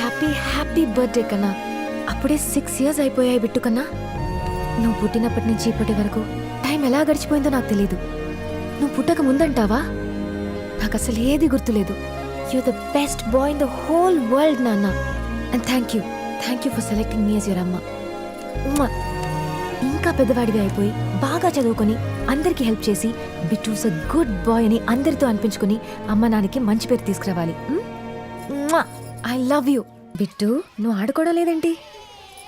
Happy happy birthday కన్నా. అప్పుడే 6 years అయిపోయాయి బిట్టు కన్నా. నువ్వు పుట్టినప్పటి నుంచి ఇప్పటి వరకు టైం ఎలా గడిచిపోయిందో నాకు తెలీదు. నువ్వు పుట్టక ముందంటావా? నాకు అసలు ఏది గుర్తులేదు. You the best boy in the whole world నాన్న. And thank you for selecting me as your అమ్మ. ఇంకా పెద్దవాడిగా అయిపోయి బాగా చదువుకొని అందరికీ హెల్ప్ చేసి బిట్టూస్ అ గుడ్ బాయ్ అని అందరితో అనిపించుకుని అమ్మ నాన్నకి మంచి పేరు తీసుకురావాలి. I love you. బిట్టు, నువ్వు ఆడుకోవడం లేదేంటి?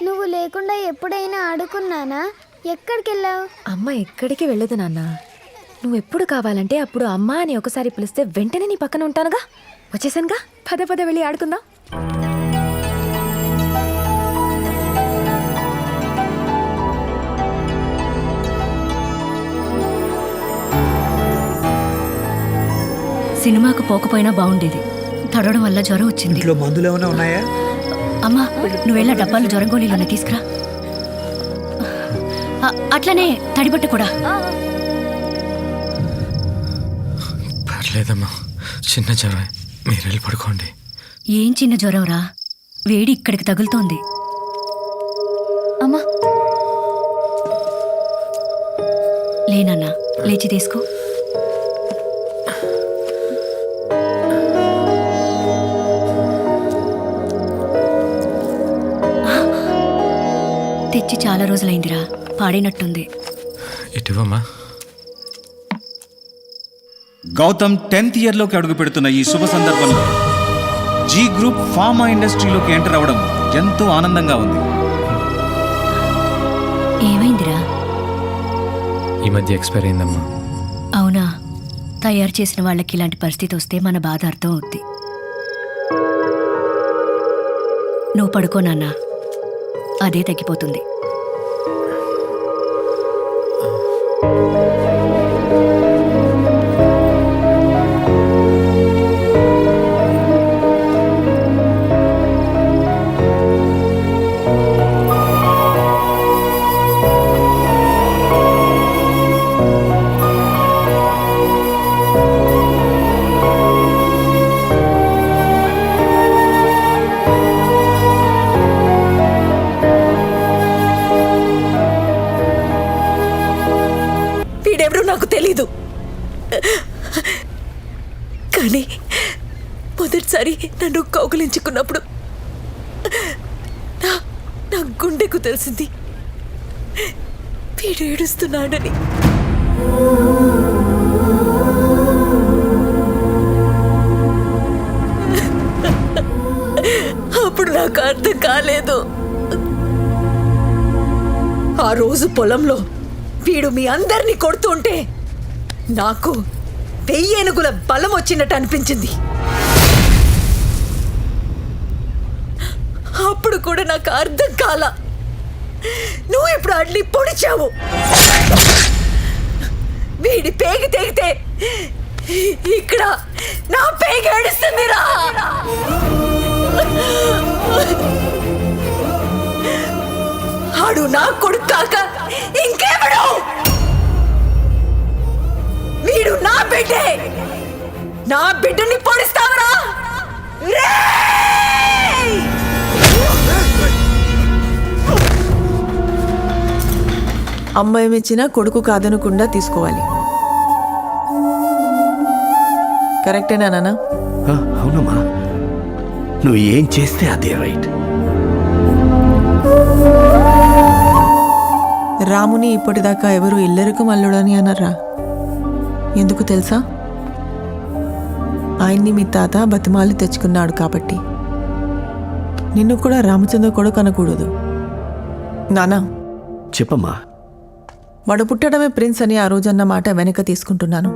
నువ్వు లేకుండా ఎప్పుడైనా ఆడుకున్నానా? ఎక్కడికి వెళ్ళావు? అమ్మ ఎక్కడికి వెళ్ళదు నాన్న. నువ్వు ఎప్పుడు కావాలంటే అప్పుడు అమ్మ అని ఒకసారి పిలిస్తే వెంటనే నీ పక్కన ఉంటానుగా. వచ్చేసానుగా, పదే పదే వెళ్ళి ఆడుకుందాం. సినిమాకు పోకపోయినా బాగుండేది. తడవడం వల్ల జ్వరం వచ్చింది. ఇంట్లో మందులు ఏమైనా ఉన్నాయా? అమ్మా, నువ్వెళ్ళ డబ్బాలు జ్వరం గోళీలోనే తీసుకురా. అట్లనే తడిబట్ట కూడా. పర్లేదమ్మా, చిన్న జ్వరం. మీరు వెళ్ళి పడుకోండి. ఏం చిన్న జ్వరం రా, వేడి ఇక్కడికి తగులుతోంది. అమ్మా లేనన్నా, లేచి తీసుకో. తెచ్చి చాలా రోజులైందిరా, పాడినట్టుంది. ఇటువమ్మా. గౌతమ్ 10th ఇయర్లోకి అడుగు పెడుతున్న ఈ శుభ సందర్భంలో జీ గ్రూప్ ఫార్మా ఇండస్ట్రీలోకి ఎంటర్ అవ్వడం ఎంతో ఆనందంగా ఉంది. ఏమైందిరా? ఈ మధ్య ఎక్స్పైర్ అయిందమ్మా. అవునా? తయారు చేసిన వాళ్ళకి ఇలాంటి పరిస్థితి వస్తే మన బాధ అర్థం అవుద్ది. నువ్వు పడుకో నాన్న, అదే తగ్గిపోతుంది. వీడెవరో నాకు తెలీదు, కానీ మొదటిసారి నన్ను కౌగిలించుకున్నప్పుడు నా గుండెకు తెలిసింది వీడు ఏడుస్తున్నాడని. అప్పుడు నాకు అర్థం కాలేదు. ఆ రోజు పొలంలో వీడు మీ అందరినీ కొడుతుంటే నాకు 1000 ఏనుగుల బలం వచ్చినట్టు అనిపించింది. అప్పుడు కూడా నాకు అర్థం కాల. నువ్వు ఇప్పుడు అడ్లీ పొడిచావు. వీడి పేగి తెగితే ఇక్కడ నా పేగి ఏడుస్తుందిరా. ఆడు నా కొడుకు కాక ఇంకేమడు? వీడు నా బిడ్డే. నా బిడ్డని పొడిస్తావరా? అమ్మాయి మెచ్చినా కొడుకు కాదనకుండా తీసుకోవాలి. కరెక్టేనా నాన్న? అవునమ్మా, నువ్వు ఏం చేస్తే అదే రైట్. రాముని ఇప్పటిదాకా ఎవరు ఇల్లరికం అల్లుడని అనరా? ఎందుకు తెలుసా? ఆయన్ని మీ తాత బతిమాలి తెచ్చుకున్నాడు కాబట్టి. నిన్ను కూడా రామచంద్ర కొడుకు అనకూడదు. నానా చెప్పమ్మా. వాడు పుట్టడమే ప్రిన్స్ అని ఆ రోజన్న మాట వెనక తీసుకుంటున్నాను.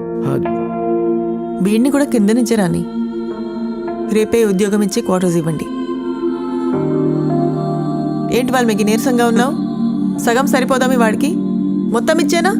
వీడిని కూడా కింద నుంచే రాని. రేపే ఉద్యోగం ఇచ్చి క్వార్టర్స్ ఇవ్వండి. ఏంటి వాళ్ళు మీకు నీరసంగా ఉన్నావు? సగం సరిపోదా మీ వాడికి? మొత్తం ఇచ్చేనా?